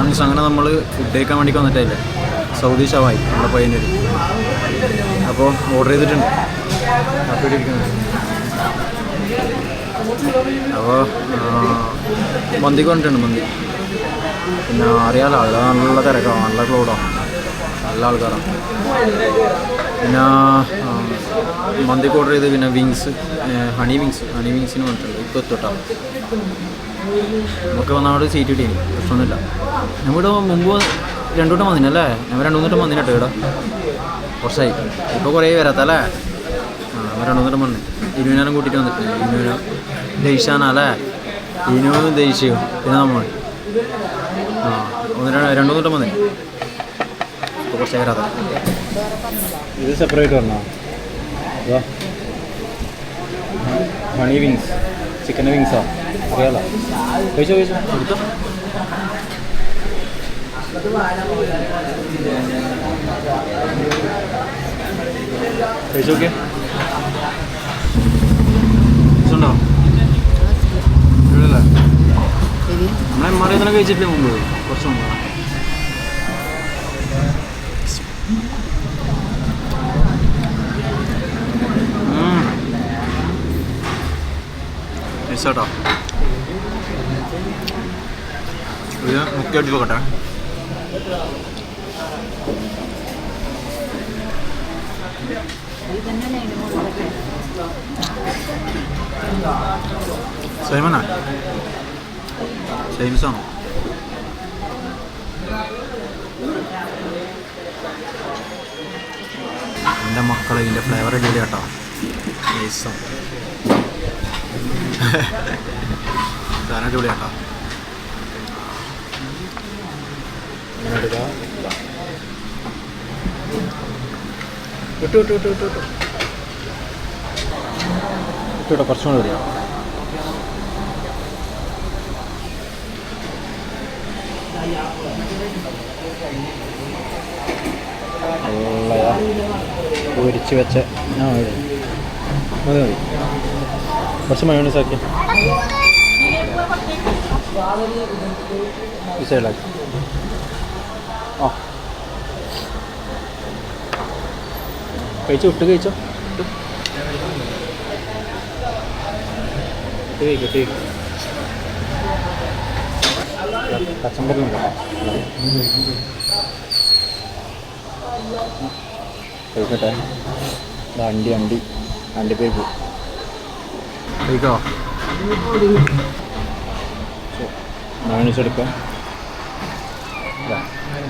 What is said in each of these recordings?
Friends അങ്ങനെ നമ്മൾ food കഴിക്കാൻ വേണ്ടി വന്നിട്ടില്ലേ, സൗദി ഷവായി നമ്മുടെ പയ്യന്നൂർ. അപ്പോൾ ഓർഡർ ചെയ്തിട്ടുണ്ട്, അപ്പോൾ ഇരിക്കുന്നത്. അപ്പോൾ മന്തിക്ക് വന്നിട്ടുണ്ട്, മന്തി. പിന്നെ അറിയാലോ, അത് നല്ല തിരക്കാണ്, നല്ല ക്ലൗഡാണ്, നല്ല ആൾക്കാരാണ്. പിന്നെ മന്തിക്ക് ഓർഡർ ചെയ്ത് പിന്നെ വിങ്സ്, ഹണി വിങ്സിന് വന്നിട്ടുണ്ട്. ഇപ്പോൾ എത്തോട്ടാണ് നമുക്ക് വന്നവിടെ സീറ്റ് കിട്ടീനി, പ്രശ്നമൊന്നുമില്ല. നമ്മുടെ മുമ്പ് 2 വട്ടം വന്നിനല്ലേ, നമ്മൾ 2-3 വട്ടം വന്നിട്ടോ ഇവിടെ, കുറച്ചായി. ഇപ്പോൾ കുറേ വരാത്തല്ലേ. നമ്മൾ 2-3 വട്ടം വന്നു. ഇനുവിനും കൂട്ടിയിട്ട് വന്നിട്ട്, ഇനുവിനും ദൈശാനല്ലേ, ഇനുവും ദൈശ്യവും പിന്നെ നമ്മൾ 2-3 വട്ടം വന്നിട്ട് ഇപ്പോൾ കുറച്ചായി വരാത്ത. ഇത് സെപ്പറേറ്റ് വരണോ? ഹണി വിങ്സ്, ചിക്കൻ വിങ്സാ, അറിയാലോ. കഴിച്ചോ എടുത്തോ. കഴിച്ചോക്കെ ഉണ്ടോ? ഇല്ലല്ലേ, നമ്മളെ എമ്മാറി തന്നെ കഴിച്ചിട്ടില്ലേ മുമ്പ്, കുറച്ച് മുമ്പ്. കേട്ടോ, ഇത് മുക്കിയായിട്ട് പോകട്ടെ. സൈമനാ, സൈംസാണോ? എൻ്റെ മക്കളെ ഇതിൻ്റെ ഫ്ലേവർ അടിപൊളി കേട്ടോ, നൈസാണ്, സാധനം അടിപൊളി കേട്ടോ. ഇട്ടോ കുറച്ചും കൂടി പൊരിച്ച് വെച്ച മതി മതി, കുറച്ച് മയോണൈസ് ആക്കി ഈ സൈഡിലാക്കി. ആ കഴിച്ചോ, ഇട്ട് കഴിച്ചോ, കച്ചമ്പറുണ്ട് കഴിക്കട്ടെ. അണ്ടിപ്പരിപ്പ് കഴിക്കോ. മയോണൈസ് എടുക്കാം,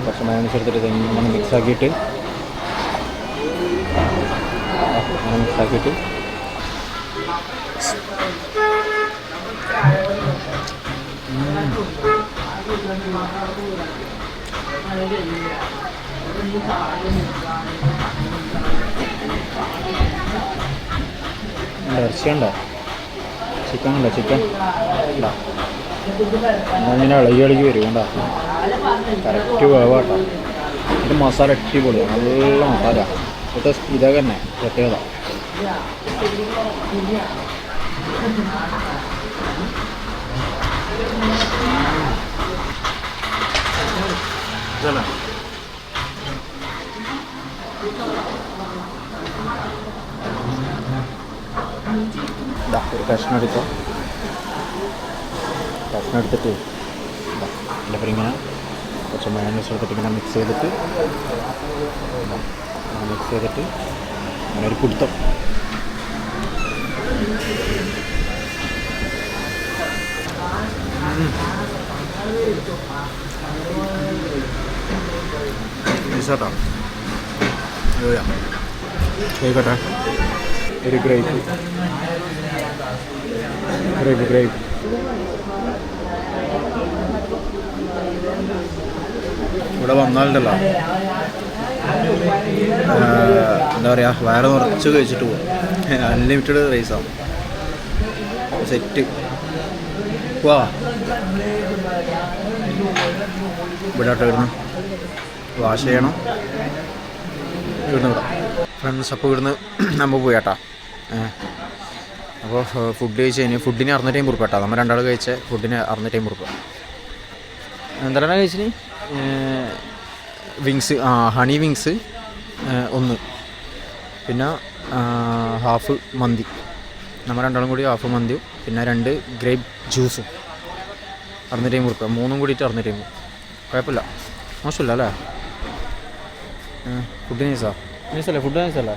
കുറച്ച് മയോണൈസ് എടുത്തിട്ട് ഇങ്ങനെ മിക്സാക്കിയിട്ട് ഇറച്ചിയുണ്ടോ? ചിക്കനുണ്ടോ? ചിക്കൻ ഉണ്ടോ? അങ്ങനെ ഇളകി വരും കേട്ടോ, കറക്റ്റ് വേവാട്ടോ. ഇത് മസാല അടിപൊളിയാണ്, നല്ല മസാല. ഇതൊക്കെ തന്നെ പ്രത്യേകത. ഒരു കഷ്ണം എടുത്തോ, കഷ്ണം എടുത്തിട്ട് എല്ലാവരും ഇങ്ങനെ കുറച്ച് മയോണൈസ് എടുത്തിട്ട് ഇങ്ങനെ മിക്സ് ചെയ്തിട്ട് അങ്ങനെ ഒരു പിടുത്തം. കേട്ടോ കേൾക്കട്ടെ. ഒരു ഗ്രേപ്പ് ഇവിടെ വന്നാലുണ്ടല്ലോ, എന്താ പറയുക, വയറ് നിറച്ച് കഴിച്ചിട്ട് പോകും. അൺലിമിറ്റഡ് റൈസാണ്, സെറ്റ്. വാ ഇവിടെ ഇവിടുന്ന് വാഷ് ചെയ്യണം, ഇവിടുന്ന് വിടാം ഫ്രണ്ട്സ്. അപ്പോൾ ഇവിടുന്ന് നമ്മൾ പോയി കേട്ടോ. അപ്പോൾ ഫുഡ് കഴിച്ച് കഴിഞ്ഞ് ഫുഡിന് 650 ഉറുപ്പിക കേട്ടോ. നമ്മൾ 2 ആൾ കഴിച്ച ഫുഡിന് 650 ഉറുപ്പിക. എന്താണ് കഴിച്ചിന്? വിങ്സ്, ഹണി വിങ്സ് 1, പിന്നെ ഹാഫ് മന്തി, നമ്മൾ രണ്ടാളും കൂടി ഹാഫ് മന്തിയും പിന്നെ 2 ഗ്രേപ്പ് ജ്യൂസും 650 റുപ്യ, 3 കൂടിയിട്ട് 650. കുഴപ്പമില്ല, മോശമില്ല അല്ലേ? ഫുഡ് നൈസല്ലേ? ഫുഡ് നൈസല്ലേ?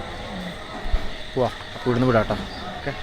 പോവാ, അപ്പോൾ ഇവിടുന്ന് വിടാം കേട്ടോ. ഓക്കെ.